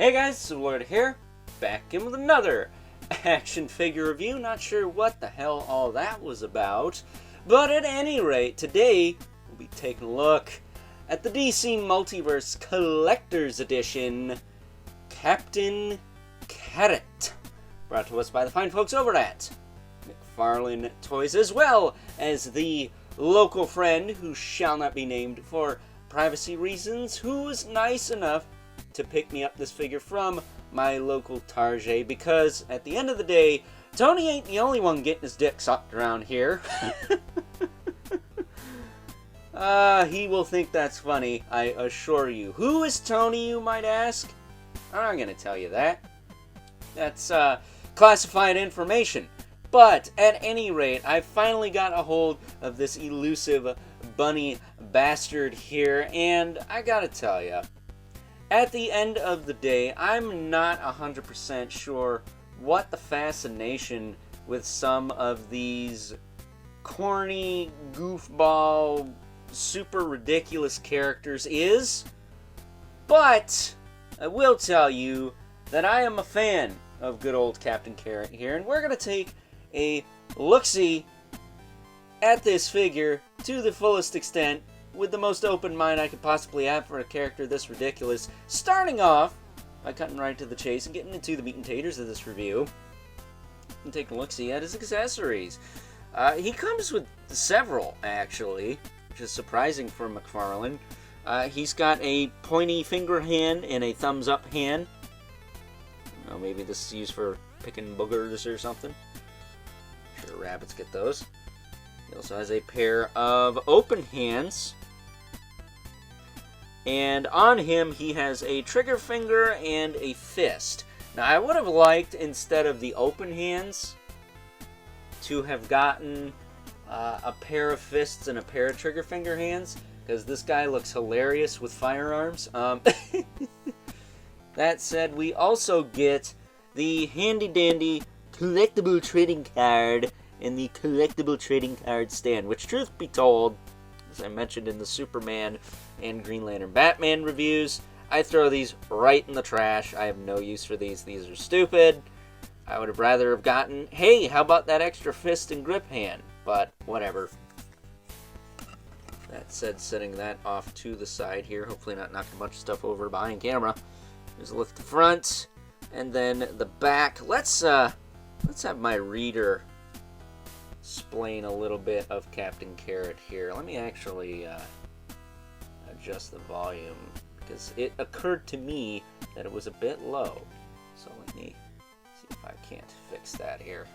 Hey guys, Lord here, back in with another action figure review. Not sure what the hell all that was about, but at any rate, today we'll be taking a look at the DC Multiverse Collector's Edition Captain Carrot, brought to us by the fine folks over at McFarlane Toys, as well as the local friend who shall not be named for privacy reasons, who was nice enough to pick me up this figure from my local Target, because at the end of the day, Tony ain't the only one getting his dick sucked around here. He will think that's funny, I assure you. Who is Tony, you might ask? I'm not gonna tell you that. That's classified information. But at any rate, I finally got a hold of this elusive bunny bastard here, and I gotta tell ya, at the end of the day, I'm not 100% sure what the fascination with some of these corny, goofball, super ridiculous characters is, but I will tell you that I am a fan of good old Captain Carrot here, and we're going to take a look-see at this figure to the fullest extent, with the most open mind I could possibly have for a character this ridiculous, starting off by cutting right to the chase and getting into the meat and taters of this review, and taking a look-see at his accessories. He comes with several, actually, which is surprising for McFarlane. He's got a pointy finger hand and a thumbs-up hand. I don't know, maybe this is used for picking boogers or something. I'm sure rabbits get those. He also has a pair of open hands. And on him, he has a trigger finger and a fist. Now, I would have liked, instead of the open hands, to have gotten a pair of fists and a pair of trigger finger hands, because this guy looks hilarious with firearms. That said, we also get the handy-dandy collectible trading card in the collectible trading card stand, which, truth be told, as I mentioned in the Superman and Green Lantern Batman reviews, I throw these right in the trash. I have no use for these. These are stupid. I would have rather have gotten, hey, how about that extra fist and grip hand? But whatever. That said, setting that off to the side here, hopefully not knocking a bunch of stuff over behind camera. There's a look at the front, and then the back. Let's have my reader explain a little bit of Captain Carrot here. Let me actually adjust the volume, because it occurred to me that it was a bit low. So let me see if I can't fix that here.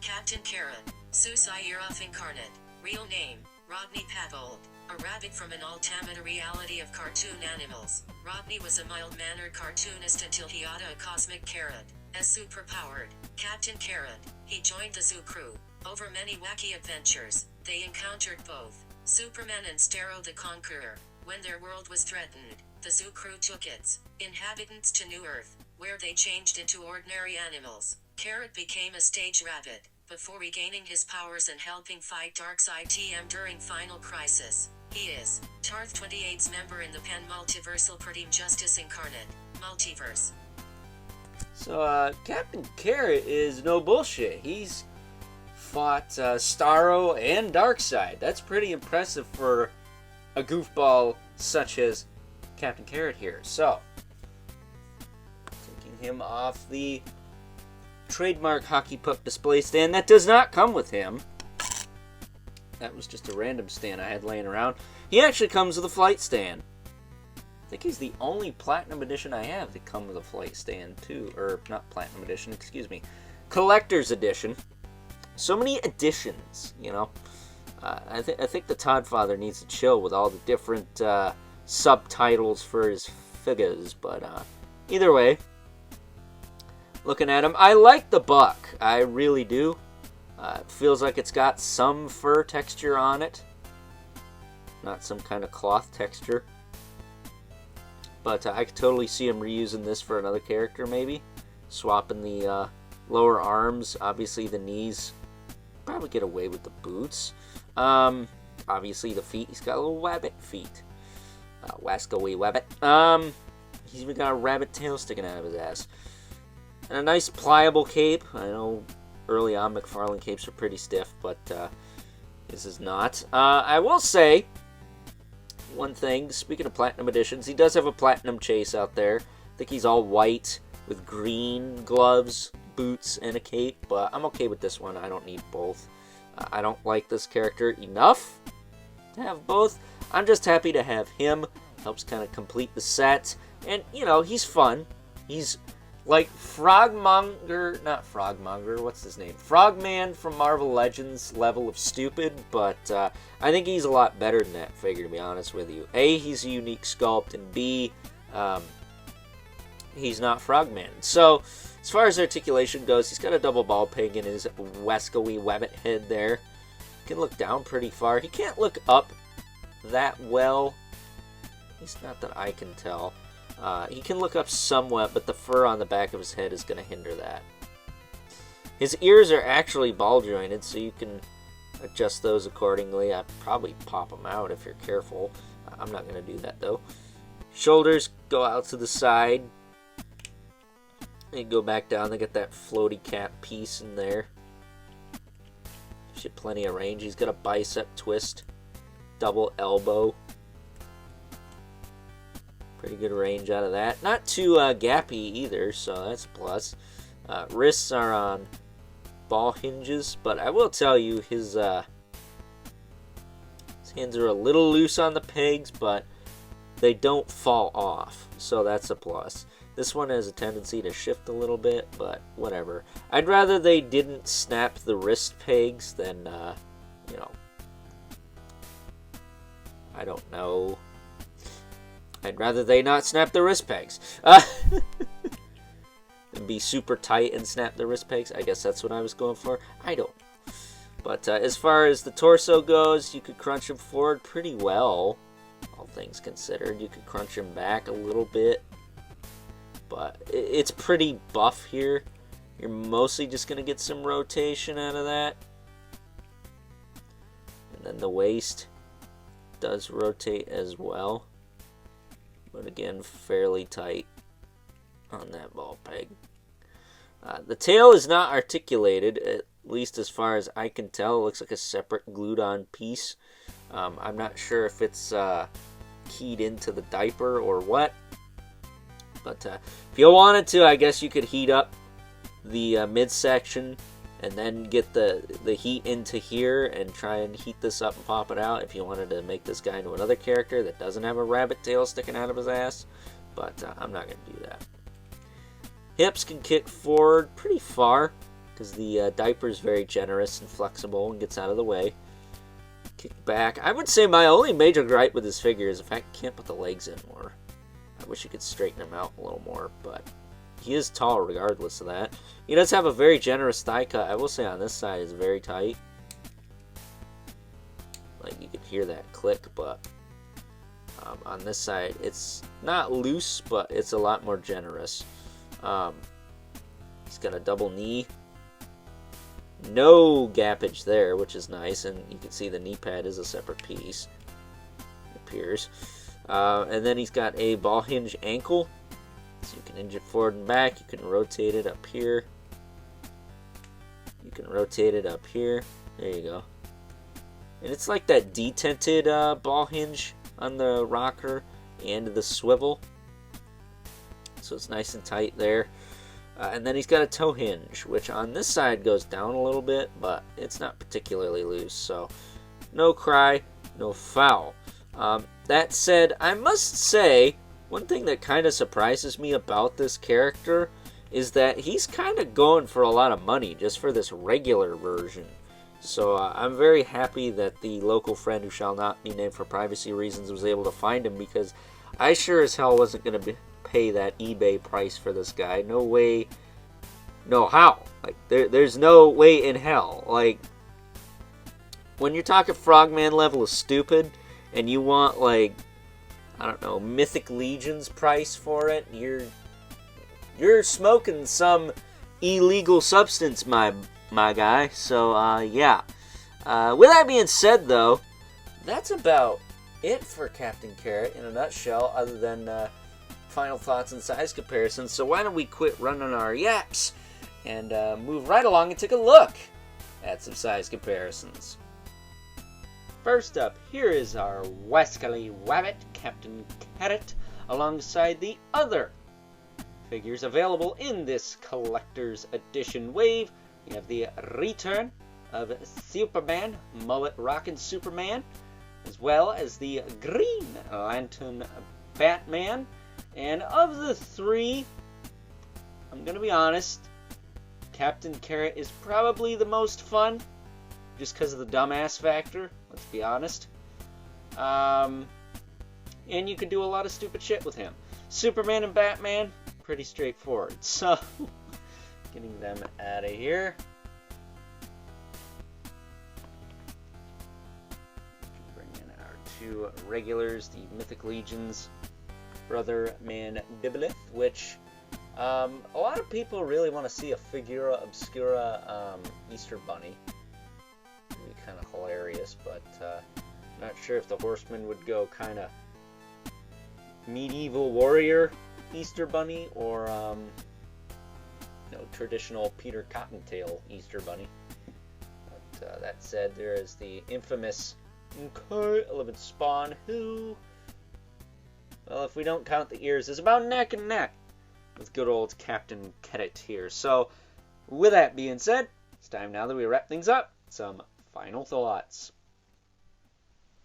Captain Carrot, Susayirov Incarnate, real name, Rodney Pavold, a rabbit from an alternate reality of cartoon animals. Rodney was a mild-mannered cartoonist until he got a cosmic carrot. As superpowered Captain Carrot, he joined the Zoo Crew. Over many wacky adventures, they encountered both Superman and Starro the Conqueror. When their world was threatened, the Zoo Crew took its inhabitants to New Earth, where they changed into ordinary animals. Carrot became a stage rabbit, before regaining his powers and helping fight Darkseid TM during Final Crisis. He is Tarth 28's member in the pan-multiversal Team Justice Incarnate, Multiverse. So, Captain Carrot is no bullshit. He's fought Starro and Darkseid. That's pretty impressive for a goofball such as Captain Carrot here. So, taking him off the trademark hockey puck display stand that does not come with him. That was just a random stand I had laying around. He actually comes with a flight stand. I think he's the only Platinum Edition I have that come with a flight stand, too. Or, not Platinum Edition, excuse me. Collector's Edition. So many editions, you know. I think the Todd Father needs to chill with all the different subtitles for his figures. But either way, looking at him, I like the buck. I really do. It feels like it's got some fur texture on it. Not some kind of cloth texture. But I could totally see him reusing this for another character, maybe. Swapping the lower arms. Obviously, the knees. Probably get away with the boots. Obviously, the feet. He's got little rabbit feet. Wasco Wee Webbit. He's even got a rabbit tail sticking out of his ass. And a nice pliable cape. I know early on McFarlane capes are pretty stiff, but this is not. I will say one thing, speaking of Platinum Editions, he does have a Platinum Chase out there. I think he's all white with green gloves, boots, and a cape, but I'm okay with this one. I don't need both. I don't like this character enough to have both. I'm just happy to have him. Helps kind of complete the set. And, you know, he's fun. He's like Frogmonger, not Frogmonger, what's his name? Frogman from Marvel Legends level of stupid, but I think he's a lot better than that figure, to be honest with you. A, he's a unique sculpt, and B, he's not Frogman. So, as far as articulation goes, he's got a double ball peg in his Wasco-y Webbit head there. He can look down pretty far. He can't look up that well. At least not that I can tell. He can look up somewhat, but the fur on the back of his head is going to hinder that. His ears are actually ball jointed, so you can adjust those accordingly. I'd probably pop them out if you're careful. I'm not going to do that, though. Shoulders go out to the side. And go back down. They get that floaty cap piece in there. Gives you plenty of range. He's got a bicep twist. Double elbow. Pretty good range out of that. Not too gappy either, so that's a plus. Wrists are on ball hinges, but I will tell you his hands are a little loose on the pegs, but they don't fall off, so that's a plus. This one has a tendency to shift a little bit, but whatever. I'd rather they didn't snap the wrist pegs than, you know, I don't know. I'd rather they not snap the wrist pegs. And be super tight and snap the wrist pegs. I guess that's what I was going for. I don't know. But as far as the torso goes, you could crunch him forward pretty well. All things considered. You could crunch him back a little bit. But it's pretty buff here. You're mostly just going to get some rotation out of that. And then the waist does rotate as well. But again, fairly tight on that ball peg. The tail is not articulated, at least as far as I can tell. It looks like a separate glued-on piece. I'm not sure if it's keyed into the diaper or what. But if you wanted to, I guess you could heat up the midsection and then get the heat into here and try and heat this up and pop it out if you wanted to make this guy into another character that doesn't have a rabbit tail sticking out of his ass. But I'm not going to do that. Hips can kick forward pretty far because the diaper is very generous and flexible and gets out of the way. Kick back. I would say my only major gripe with this figure is the fact you can't put the legs in more. I wish you could straighten him out a little more, but he is tall regardless of that. He does have a very generous thigh cut. I will say on this side is very tight. Like you can hear that click, but on this side it's not loose, but it's a lot more generous. He's got a double knee. No gappage there, which is nice, and you can see the knee pad is a separate piece. It appears. And then he's got a ball hinge ankle. So you can hinge it forward and back. You can rotate it up here. You can rotate it up here. There you go. And it's like that detented ball hinge on the rocker and the swivel. So it's nice and tight there. And then he's got a toe hinge, which on this side goes down a little bit, but it's not particularly loose. So no cry, no foul. That said, I must say, one thing that kind of surprises me about this character is that he's kind of going for a lot of money just for this regular version. So I'm very happy that the local friend who shall not be named for privacy reasons was able to find him, because I sure as hell wasn't going to pay that eBay price for this guy. No way, no how. Like there's no way in hell. Like when you're talking Frogman level of stupid, and you want, like, I don't know, Mythic Legion's price for it, you're smoking some illegal substance, my guy. So yeah. With that being said, though, that's about it for Captain Carrot in a nutshell, other than final thoughts and size comparisons. So why don't we quit running our yaps and move right along and take a look at some size comparisons. First up, here is our Wascally Wabbit, Captain Carrot, alongside the other figures available in this collector's edition wave. We have the return of Superman, Mullet Rockin' Superman, as well as the Green Lantern Batman. And of the three, I'm going to be honest, Captain Carrot is probably the most fun, just because of the dumbass factor, let's be honest. And you can do a lot of stupid shit with him. Superman and Batman, pretty straightforward. So, getting them out of here. Bring in our two regulars, the Mythic Legions, Brother Mandibulith, which a lot of people really want to see a Figura Obscura Easter Bunny. It'd be kind of hilarious, but not sure if the Horseman would go kind of medieval warrior Easter Bunny or traditional Peter Cottontail Easter Bunny. But that said, there is the infamous K11 Spawn, who, well, if we don't count the ears, is about neck and neck with good old Captain Carrot here. So, with that being said, it's time now that we wrap things up. Some final thoughts.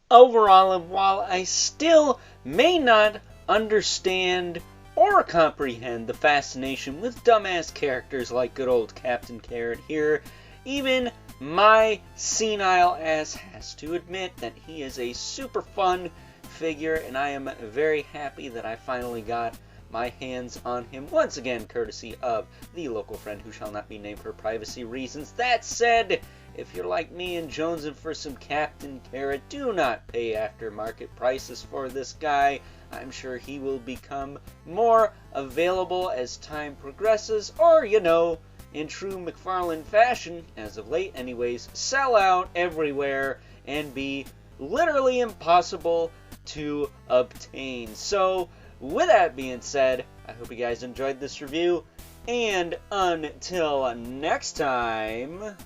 Overall, and while I still may not understand or comprehend the fascination with dumbass characters like good old Captain Carrot here, even my senile ass has to admit that he is a super fun figure, and I am very happy that I finally got my hands on him once again, courtesy of the local friend who shall not be named for privacy reasons. That said, if you're like me and jonesing for some Captain Carrot, do not pay aftermarket prices for this guy. I'm sure he will become more available as time progresses, or, in true McFarlane fashion, as of late anyways, sell out everywhere and be literally impossible to obtain. So, with that being said, I hope you guys enjoyed this review, and until next time...